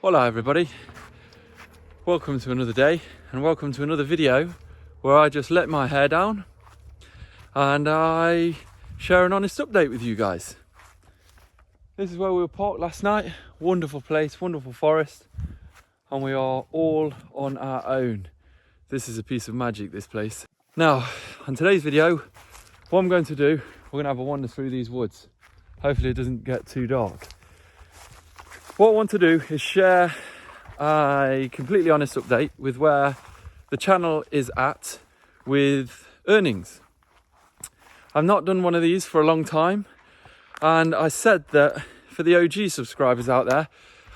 Hola everybody, welcome to another day and welcome to another video where I just let my hair down and I share an honest update with you guys. This is where we were parked last night, wonderful place, wonderful forest, and we are all on our own. This is a piece of magic, this place. Now, on today's video, what I'm going to do, we're going to have a wander through these woods. Hopefully it doesn't get too dark. What I want to do is share a completely honest update with where the channel is at with earnings. I've not done one of these for a long time, and I said that for the OG subscribers out there,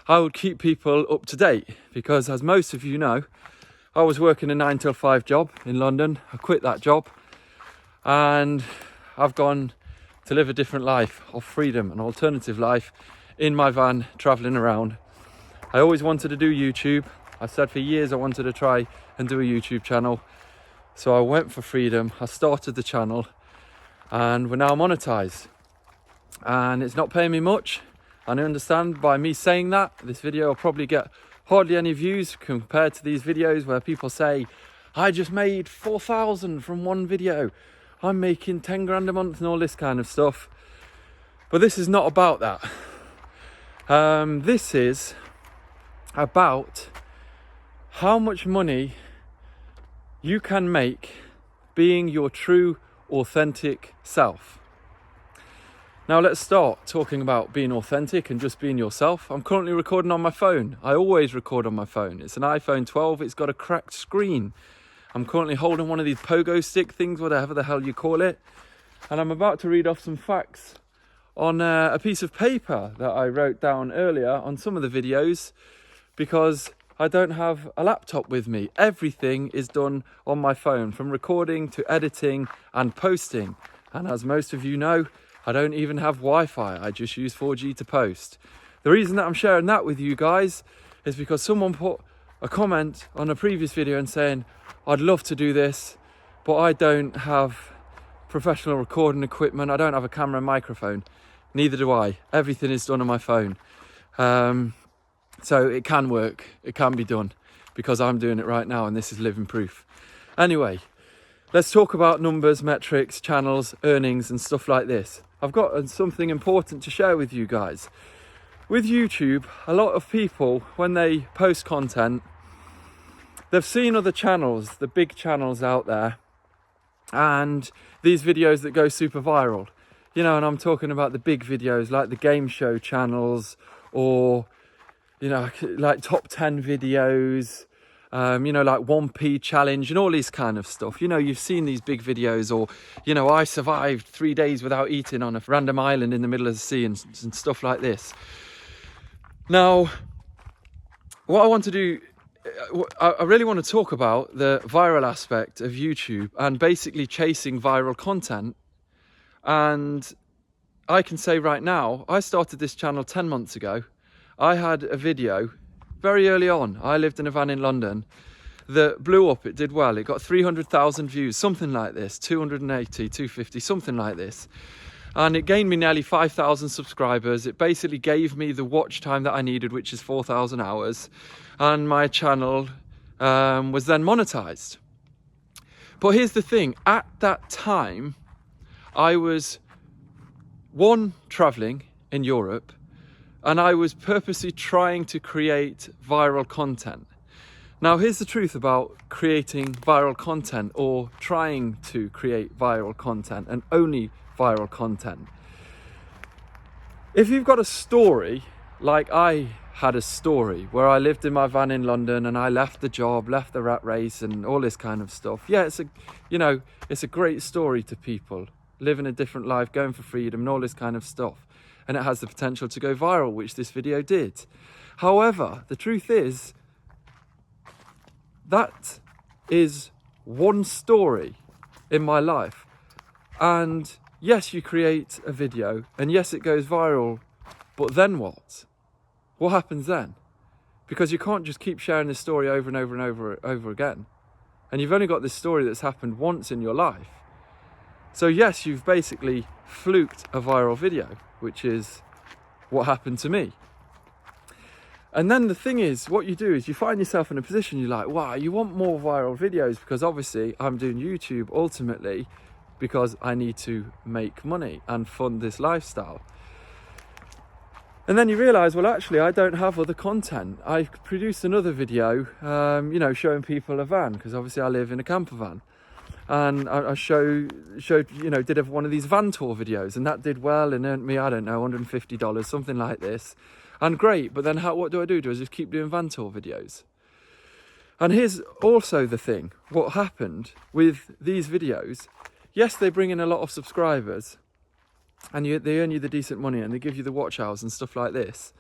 I would keep people up to date because, as most of you know, I was working a 9 till 5 job in London. I quit that job and I've gone to live a different life of freedom, an alternative life in my van, traveling around. I always wanted to do YouTube. I said for years I wanted to try and do a YouTube channel. So I went for freedom. I started the channel and we're now monetized. And it's not paying me much. And I understand by me saying that, this video will probably get hardly any views compared to these videos where people say, I just made 4,000 from one video. I'm making 10 grand a month and all this kind of stuff. But this is not about that. This is about how much money you can make being your true, authentic self. Now let's start talking about being authentic and just being yourself. I'm currently recording on my phone. I always record on my phone. It's an iPhone 12. It's got a cracked screen. I'm currently holding one of these pogo stick things, whatever the hell you call it. And I'm about to read off some facts on a piece of paper that I wrote down earlier on some of the videos because I don't have a laptop with me. Everything is done on my phone, from recording to editing and posting. And as most of you know, I don't even have Wi-Fi. I just use 4G to post. The reason that I'm sharing that with you guys is because someone put a comment on a previous video and saying, I'd love to do this, but I don't have professional recording equipment. I don't have a camera and microphone. Neither do I. Everything is done on my phone. So it can work. It can be done because I'm doing it right now and this is living proof. Anyway, let's talk about numbers, metrics, channels, earnings and stuff like this. I've got something important to share with you guys. With YouTube, a lot of people, when they post content, they've seen other channels, the big channels out there, and these videos that go super viral. You know, and I'm talking about the big videos like the game show channels or, you know, like top 10 videos, you know, like 1p challenge and all this kind of stuff. You know, you've seen these big videos, or, you know, I survived 3 days without eating on a random island in the middle of the sea and stuff like this. Now, what I want to do, I really want to talk about the viral aspect of YouTube and basically chasing viral content. And I can say right now, I started this channel 10 months ago. I had a video very early on. I lived in a van in London that blew up. It did well. It got 300,000 views, something like this, 280, 250, something like this. And it gained me nearly 5,000 subscribers. It basically gave me the watch time that I needed, which is 4,000 hours. And my channel was then monetized. But here's the thing. At that time, I was, one, traveling in Europe, and I was purposely trying to create viral content. Now, here's the truth about creating viral content, or trying to create viral content and only viral content. If you've got a story, like I had a story where I lived in my van in London and I left the job, left the rat race and all this kind of stuff. Yeah, it's a great story to people. Living a different life, going for freedom and all this kind of stuff. And it has the potential to go viral, which this video did. However, the truth is, that is one story in my life. And yes, you create a video and yes, it goes viral, but then what? What happens then? Because you can't just keep sharing this story over and over and over again. And you've only got this story that's happened once in your life. So yes, you've basically fluked a viral video, which is what happened to me. And then the thing is, what you do is you find yourself in a position, you're like, wow, you want more viral videos, because obviously I'm doing YouTube ultimately because I need to make money and fund this lifestyle. And then you realize, well, actually, I don't have other content. I produced another video, showing people a van, because obviously I live in a camper van. And I showed, did one of these van tour videos, and that did well and earned me, I don't know, $150, something like this. And great, but then what do? Do I just keep doing van tour videos? And here's also the thing. What happened with these videos, yes, they bring in a lot of subscribers, and they earn you the decent money, and they give you the watch hours and stuff like this.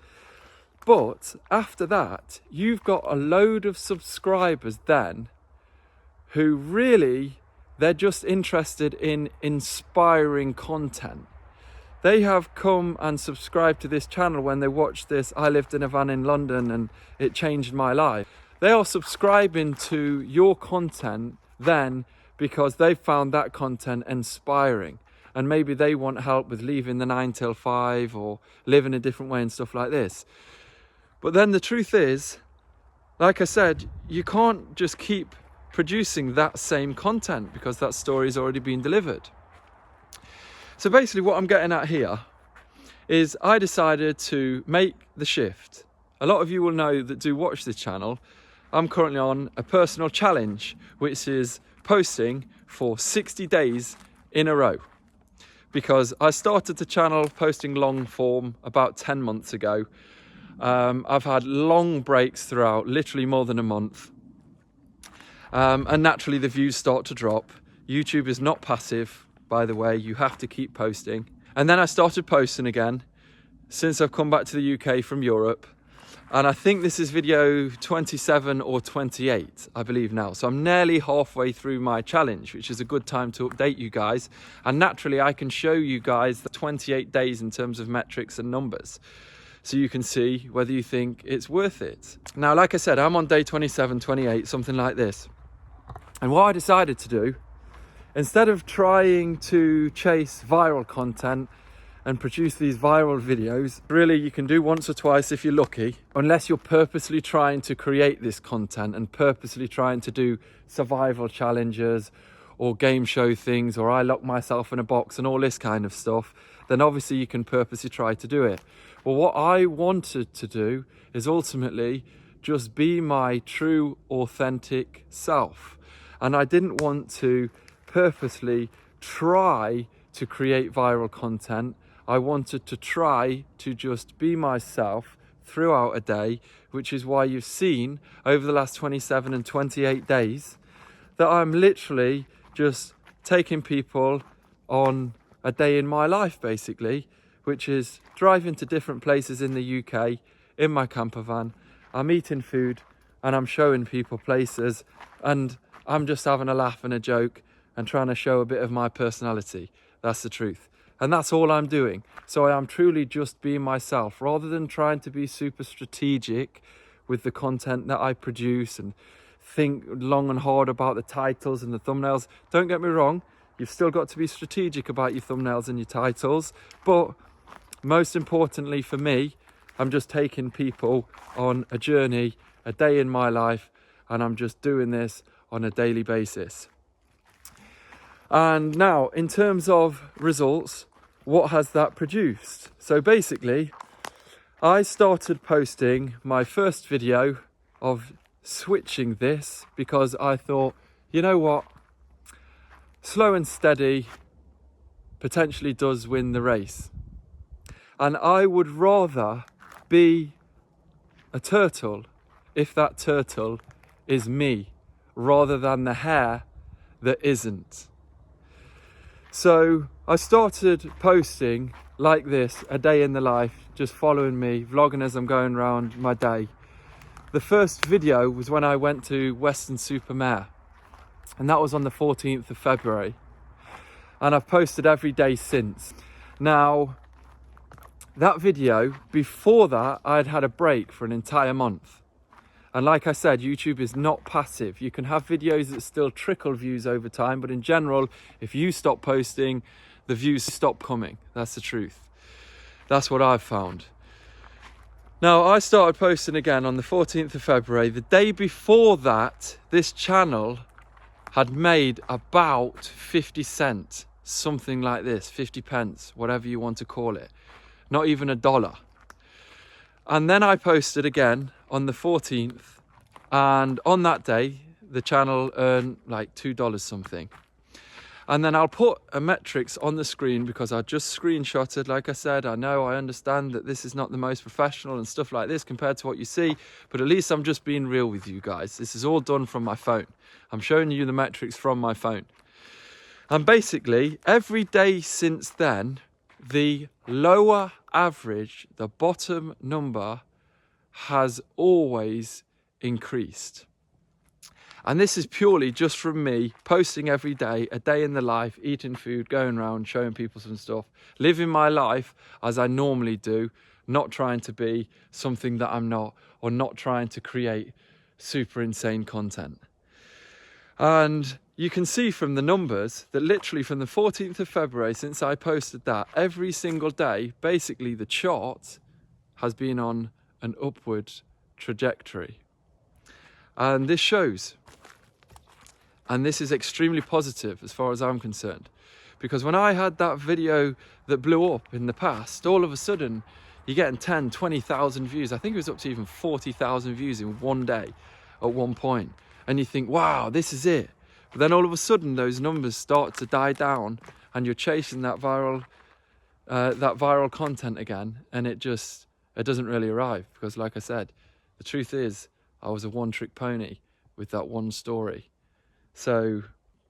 But after that, you've got a load of subscribers then who really, they're just interested in inspiring content. They have come and subscribed to this channel when they watched this, I lived in a van in London and it changed my life. They are subscribing to your content then because they found that content inspiring. And maybe they want help with leaving the 9 till 5 or living a different way and stuff like this. But then the truth is, like I said, you can't just keep producing that same content because that story's already been delivered. So basically what I'm getting at here is I decided to make the shift. A lot of you will know that do watch this channel. I'm currently on a personal challenge, which is posting for 60 days in a row. Because I started the channel posting long form about 10 months ago. I've had long breaks throughout, literally more than a month. And naturally the views start to drop. YouTube is not passive, by the way, you have to keep posting. And then I started posting again since I've come back to the UK from Europe. And I think this is video 27 or 28, I believe now. So I'm nearly halfway through my challenge, which is a good time to update you guys. And naturally, I can show you guys the 28 days in terms of metrics and numbers. So you can see whether you think it's worth it. Now, like I said, I'm on day 27, 28, something like this. And what I decided to do, instead of trying to chase viral content and produce these viral videos, really you can do once or twice if you're lucky, unless you're purposely trying to create this content and purposely trying to do survival challenges or game show things, or I lock myself in a box and all this kind of stuff, then obviously you can purposely try to do it. But what I wanted to do is ultimately just be my true, authentic self. And I didn't want to purposely try to create viral content. I wanted to try to just be myself throughout a day, which is why you've seen over the last 27 and 28 days that I'm literally just taking people on a day in my life, basically, which is driving to different places in the UK in my camper van. I'm eating food and I'm showing people places, and I'm just having a laugh and a joke and trying to show a bit of my personality. That's the truth. And that's all I'm doing. So I am truly just being myself, rather than trying to be super strategic with the content that I produce and think long and hard about the titles and the thumbnails. Don't get me wrong, you've still got to be strategic about your thumbnails and your titles. But most importantly for me, I'm just taking people on a journey, a day in my life, and I'm just doing this on a daily basis. And now, in terms of results, what has that produced? So basically, I started posting my first video of switching this because I thought, you know what, slow and steady potentially does win the race. And I would rather be a turtle if that turtle is me, rather than the hare that isn't. So I started posting like this, a day in the life, just following me, vlogging as I'm going around my day. The first video was when I went to Weston-super-Mare, and that was on the 14th of February. And I've posted every day since. Now, that video, before that, I'd had a break for an entire month. And like I said, YouTube is not passive. You can have videos that still trickle views over time, but in general, if you stop posting, the views stop coming. That's the truth. That's what I've found. Now, I started posting again on the 14th of February. The day before that, this channel had made about 50 cents, something like this, 50 pence, whatever you want to call it, not even $1. And then I posted again on the 14th, and on that day, the channel earned like $2 something. And then I'll put a metrics on the screen because I just screenshotted. Like I said, I understand that this is not the most professional and stuff like this compared to what you see, but at least I'm just being real with you guys. This is all done from my phone. I'm showing you the metrics from my phone. And basically, every day since then, the lower average, the bottom number, has always increased. And this is purely just from me posting every day, a day in the life, eating food, going around, showing people some stuff, living my life as I normally do, not trying to be something that I'm not, or not trying to create super insane content. And you can see from the numbers that literally from the 14th of February, since I posted that, every single day, basically the chart has been on an upward trajectory. And this shows. And this is extremely positive as far as I'm concerned. Because when I had that video that blew up in the past, all of a sudden you're getting 10, 20,000 views. I think it was up to even 40,000 views in one day at one point. And you think, wow, this is it. But then all of a sudden those numbers start to die down and you're chasing that viral content again. And it doesn't really arrive. Because like I said, the truth is I was a one-trick pony with that one story. So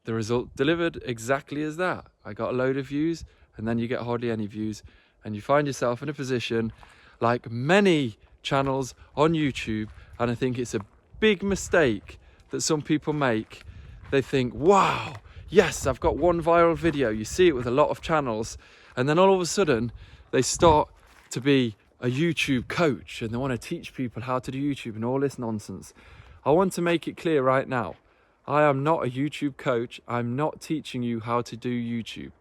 the result delivered exactly as that. I got a load of views and then you get hardly any views and you find yourself in a position like many channels on YouTube, and I think it's a big mistake that some people make. They think, wow, yes, I've got one viral video. You see it with a lot of channels, and then all of a sudden they start to be a YouTube coach and they want to teach people how to do YouTube and all this nonsense. I want to make it clear right now. I am not a YouTube coach. I'm not teaching you how to do YouTube.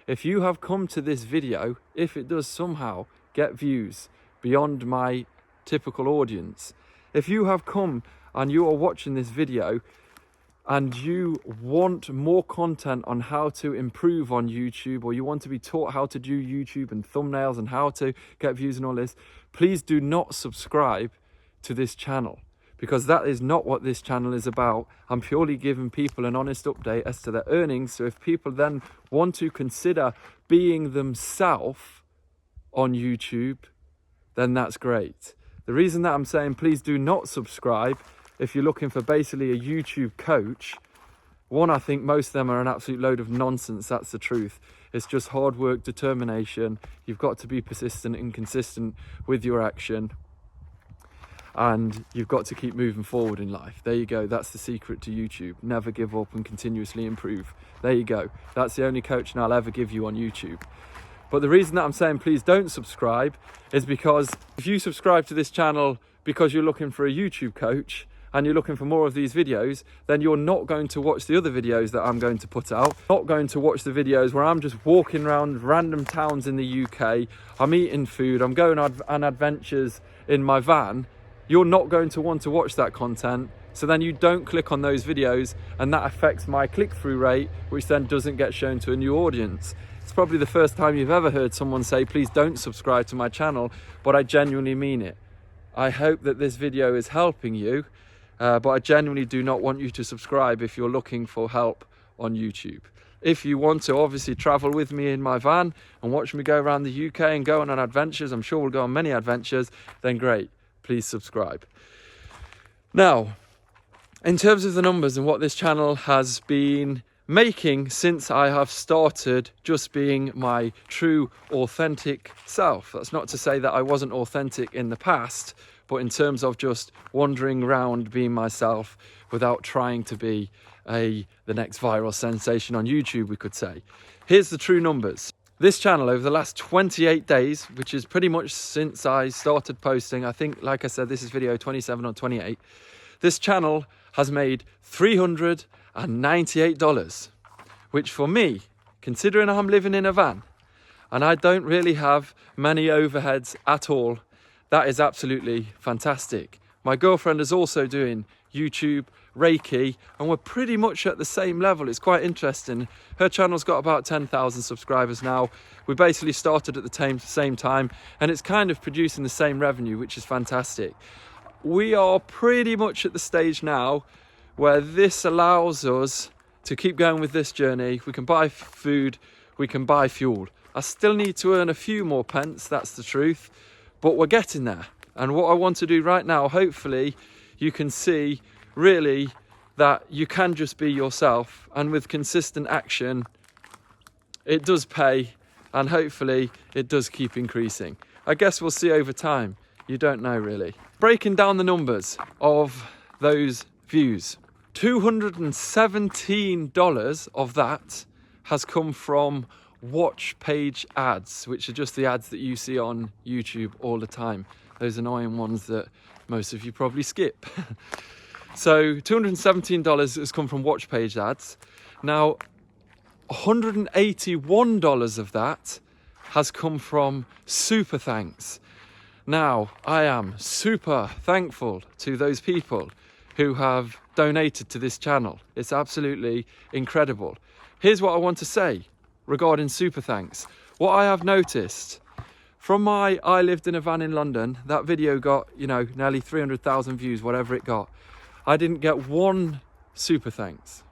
If you have come to this video, if it does somehow get views beyond my typical audience, if you have come and you are watching this video and you want more content on how to improve on YouTube, or you want to be taught how to do YouTube and thumbnails and how to get views and all this, please do not subscribe to this channel. Because that is not what this channel is about. I'm purely giving people an honest update as to their earnings. So if people then want to consider being themselves on YouTube, then that's great. The reason that I'm saying please do not subscribe, if you're looking for basically a YouTube coach, one, I think most of them are an absolute load of nonsense. That's the truth. It's just hard work, determination. You've got to be persistent and consistent with your action. And you've got to keep moving forward in life. There you go. That's the secret to YouTube. Never give up and continuously improve. There you go. That's the only coaching I'll ever give you on YouTube. But the reason that I'm saying please don't subscribe is because if you subscribe to this channel because you're looking for a YouTube coach and you're looking for more of these videos, then you're not going to watch the other videos that I'm going to put out. Not going to watch the videos where I'm just walking around random towns in the UK. I'm eating food. I'm going on adventures in my van. You're not going to want to watch that content, so then you don't click on those videos, and that affects my click-through rate, which then doesn't get shown to a new audience. It's probably the first time you've ever heard someone say, please don't subscribe to my channel, but I genuinely mean it. I hope that this video is helping you, but I genuinely do not want you to subscribe if you're looking for help on YouTube. If you want to obviously travel with me in my van and watch me go around the UK and go on adventures, I'm sure we'll go on many adventures, then great. Please subscribe. Now, in terms of the numbers and what this channel has been making since I have started just being my true authentic self. That's not to say that I wasn't authentic in the past, but in terms of just wandering around being myself without trying to be the next viral sensation on YouTube, we could say. Here's the true numbers. This channel over the last 28 days, which is pretty much since I started posting, I think, like I said, this is video 27 or 28. This channel has made $398, which for me, considering I'm living in a van and I don't really have many overheads at all, that is absolutely fantastic. My girlfriend is also doing YouTube, Reiki, and we're pretty much at the same level. It's quite interesting. Her channel's got about 10,000 subscribers now. We basically started at the same time, and it's kind of producing the same revenue, which is fantastic. We are pretty much at the stage now where this allows us to keep going with this journey. We can buy food, we can buy fuel. I still need to earn a few more pence, that's the truth, but we're getting there. And what I want to do right now, hopefully you can see really that you can just be yourself, and with consistent action it does pay, and hopefully it does keep increasing. I guess we'll see over time. You don't know really. Breaking down the numbers of those views, $217 of that has come from watch page ads, which are just the ads that you see on YouTube all the time. Those annoying ones that most of you probably skip. So $217 has come from watch page ads. Now, $181 of that has come from super thanks. Now, I am super thankful to those people who have donated to this channel. It's absolutely incredible. Here's what I want to say regarding super thanks. What I have noticed from my I lived in a van in London, that video got, you know, nearly 300,000 views, whatever it got. I didn't get one super thanks.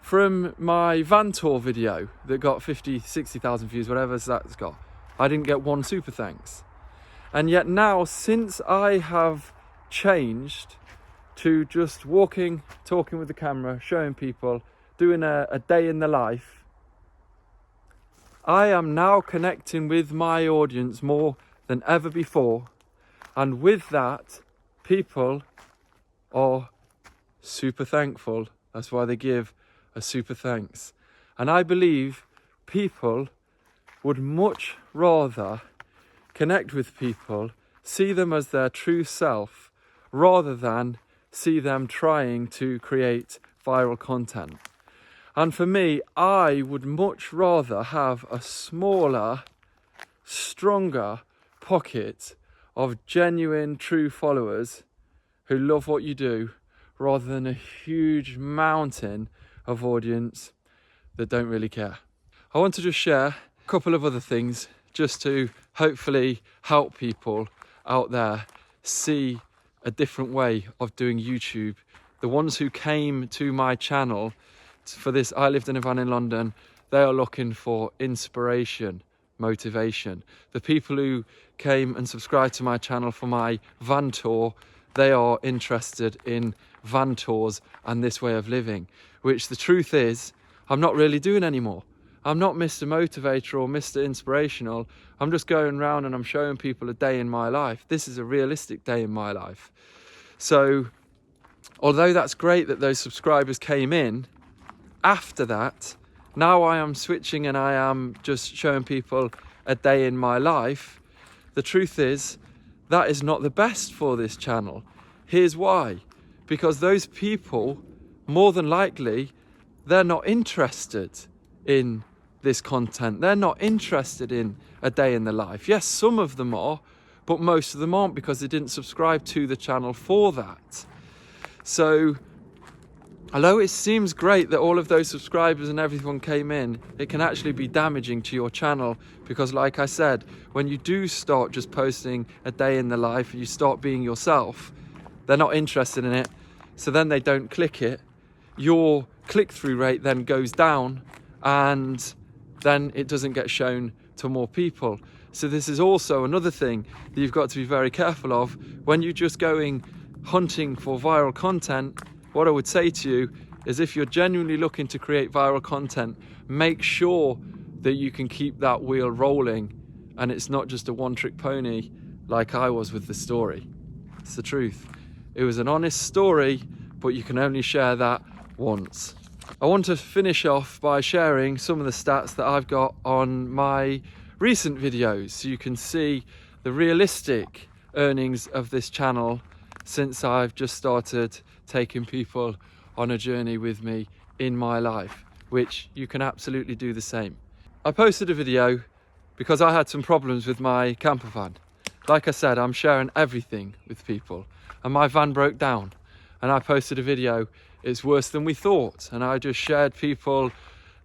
From my van tour video that got 50, 60,000 views, whatever that's got, I didn't get one super thanks. And yet now, since I have changed to just walking, talking with the camera, showing people, doing a day in the life, I am now connecting with my audience more than ever before. And with that, people are super thankful. That's why they give a super thanks. And I believe people would much rather connect with people, see them as their true self, rather than see them trying to create viral content. And for me, I would much rather have a smaller, stronger pocket of genuine, true followers who love what you do, rather than a huge mountain of audience that don't really care. I want to just share a couple of other things just to hopefully help people out there see a different way of doing YouTube. The ones who came to my channel for this I lived in a van in London, they are looking for inspiration, motivation. The people who came and subscribed to my channel for my van tour, they are interested in van tours and this way of living, which the truth is, I'm not really doing anymore. I'm not Mr. Motivator or Mr. Inspirational. I'm just going around and I'm showing people a day in my life. This is a realistic day in my life. So, although that's great that those subscribers came in, after that, now I am switching and I am just showing people a day in my life. The truth is, that is not the best for this channel. Here's why. Because those people, more than likely, they're not interested in this content. They're not interested in a day in the life. Yes, some of them are, but most of them aren't, because they didn't subscribe to the channel for that. So, although it seems great that all of those subscribers and everyone came in, it can actually be damaging to your channel, because like I said, when you do start just posting a day in the life and you start being yourself, they're not interested in it, so then they don't click it. Your click-through rate then goes down, and then it doesn't get shown to more people. So this is also another thing that you've got to be very careful of. When you're just going hunting for viral content, what I would say to you is, if you're genuinely looking to create viral content, make sure that you can keep that wheel rolling and it's not just a one-trick pony like I was with the story. It's the truth. It was an honest story, but you can only share that once. I want to finish off by sharing some of the stats that I've got on my recent videos, so you can see the realistic earnings of this channel since I've just started taking people on a journey with me in my life, which you can absolutely do the same. I posted a video because I had some problems with my camper van, like I said, I'm sharing everything with people. And my van broke down and I posted a video, it's worse than we thought. And I just shared people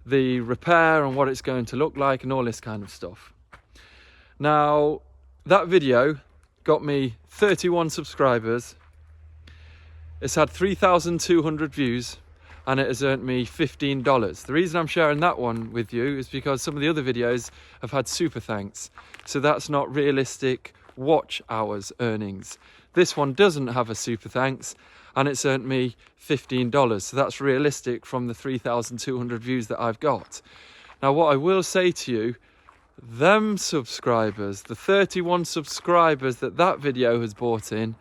the repair and what it's going to look like and all this kind of stuff. Now, that video got me 31 subscribers. It's had 3,200 views and it has earned me $15. The reason I'm sharing that one with you is because some of the other videos have had super thanks. So that's not realistic watch hours earnings. This one doesn't have a super thanks and it's earned me $15. So that's realistic from the 3,200 views that I've got. Now, what I will say to you, them subscribers, the 31 subscribers that video has brought in,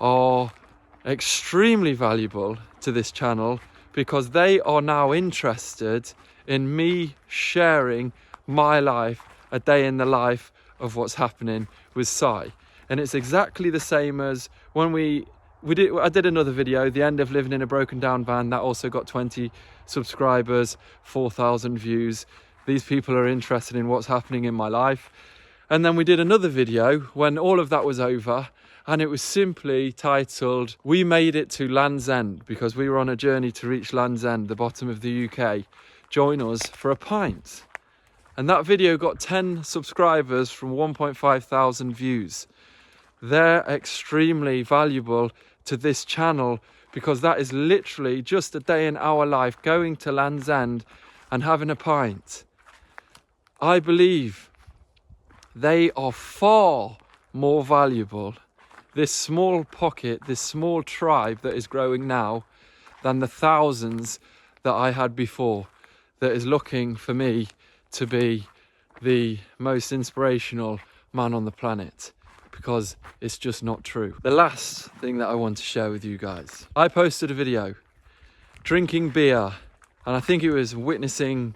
are extremely valuable to this channel because they are now interested in me sharing my life, a day in the life of what's happening with Si. And it's exactly the same as when I did another video, the end of living in a broken down van, that also got 20 subscribers, 4,000 views. These people are interested in what's happening in my life. And then we did another video when all of that was over, and it was simply titled, "We Made It to Land's End," because we were on a journey to reach Land's End, the bottom of the UK. Join us for a pint. And that video got 10 subscribers from 1.5 thousand views. They're extremely valuable to this channel because that is literally just a day in our life, going to Land's End and having a pint. I believe they are far more valuable, this small pocket, this small tribe that is growing now, than the thousands that I had before, that is looking for me to be the most inspirational man on the planet, because it's just not true. The last thing that I want to share with you guys, I posted a video drinking beer, and I think it was witnessing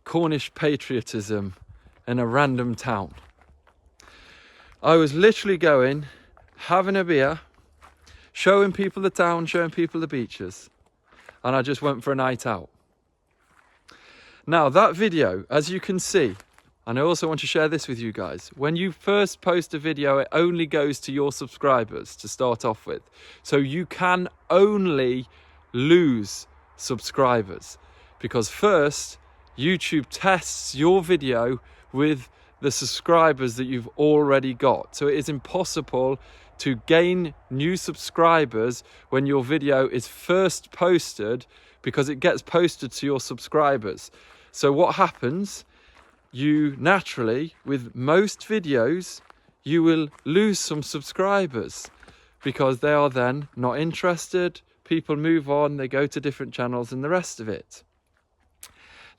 Cornish patriotism in a random town. I was literally going, having a beer, showing people the town, showing people the beaches, and I just went for a night out. Now, that video, as you can see, and I also want to share this with you guys, when you first post a video, it only goes to your subscribers to start off with. So you can only lose subscribers because first, YouTube tests your video with the subscribers that you've already got. So it is impossible to gain new subscribers when your video is first posted because it gets posted to your subscribers. So what happens, you naturally, with most videos, you will lose some subscribers because they are then not interested. People move on, they go to different channels and the rest of it.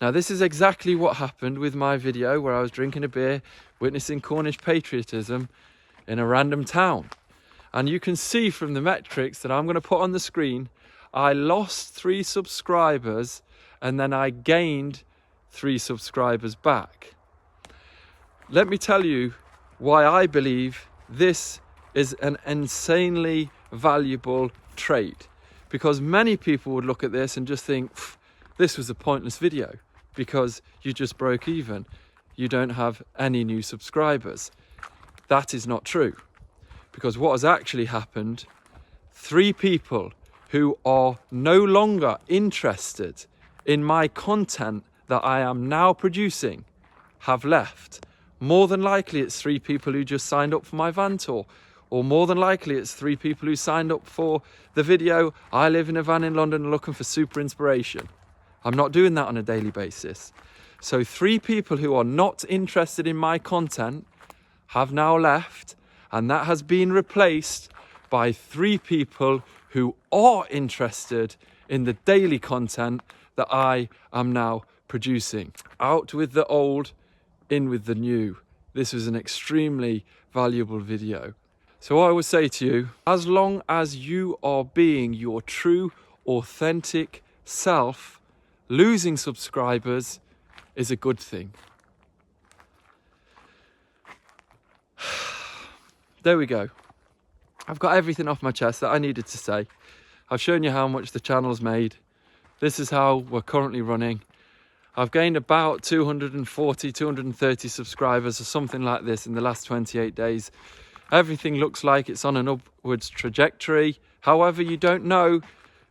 Now, this is exactly what happened with my video where I was drinking a beer, witnessing Cornish patriotism in a random town. And you can see from the metrics that I'm going to put on the screen, I lost 3 subscribers and then I gained 3 subscribers back. Let me tell you why I believe this is an insanely valuable trait. Because many people would look at this and just think, this was a pointless video because you just broke even. You don't have any new subscribers. That is not true. Because what has actually happened, 3 people who are no longer interested in my content that I am now producing have left. More than likely it's 3 people who just signed up for my van tour, or more than likely it's 3 people who signed up for the video, I live in a van in London looking for super inspiration. I'm not doing that on a daily basis. So 3 people who are not interested in my content have now left, and that has been replaced by 3 people who are interested in the daily content that I am now producing. Out with the old, in with the new. This was an extremely valuable video. So I would say to you, as long as you are being your true, authentic self, losing subscribers is a good thing. There we go. I've got everything off my chest that I needed to say. I've shown you how much the channel's made. This is how we're currently running. I've gained about 240, 230 subscribers or something like this in the last 28 days. Everything looks like it's on an upwards trajectory. However, you don't know,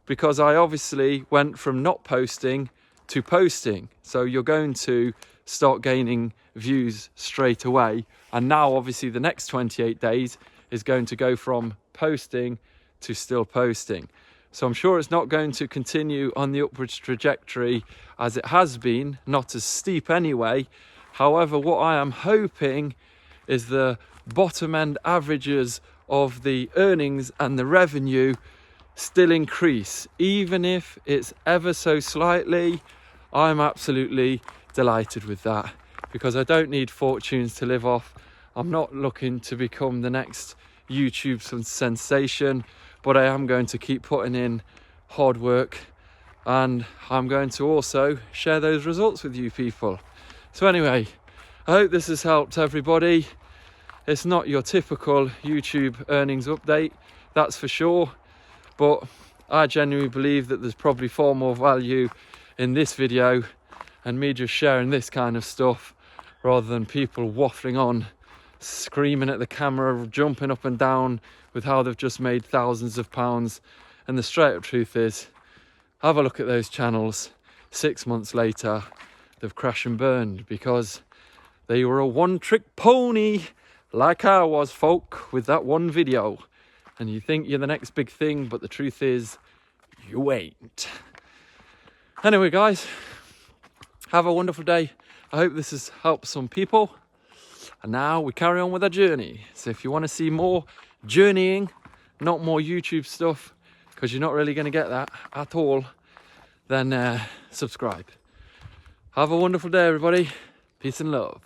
because I obviously went from not posting to posting. So you're going to start gaining views straight away. And now obviously the next 28 days is going to go from posting to still posting. So I'm sure it's not going to continue on the upwards trajectory as it has been, not as steep anyway. However, what I am hoping is the bottom end averages of the earnings and the revenue still increase, even if it's ever so slightly. I'm absolutely delighted with that, because I don't need fortunes to live off. I'm not looking to become the next YouTube sensation, but I am going to keep putting in hard work, and I'm going to also share those results with you people. So anyway, I hope this has helped everybody. It's not your typical YouTube earnings update, that's for sure, but I genuinely believe that there's probably far more value in this video and me just sharing this kind of stuff, rather than people waffling on, screaming at the camera, jumping up and down with how they've just made thousands of pounds. And the straight up truth is, have a look at those channels. 6 months later, they've crashed and burned because they were a one-trick pony, like I was, folk, with that one video. And you think you're the next big thing, but the truth is, you ain't. Anyway, guys, have a wonderful day. I hope this has helped some people. And now we carry on with our journey. So if you want to see more journeying, not more YouTube stuff, because you're not really going to get that at all, then subscribe. Have a wonderful day, everybody. Peace and love.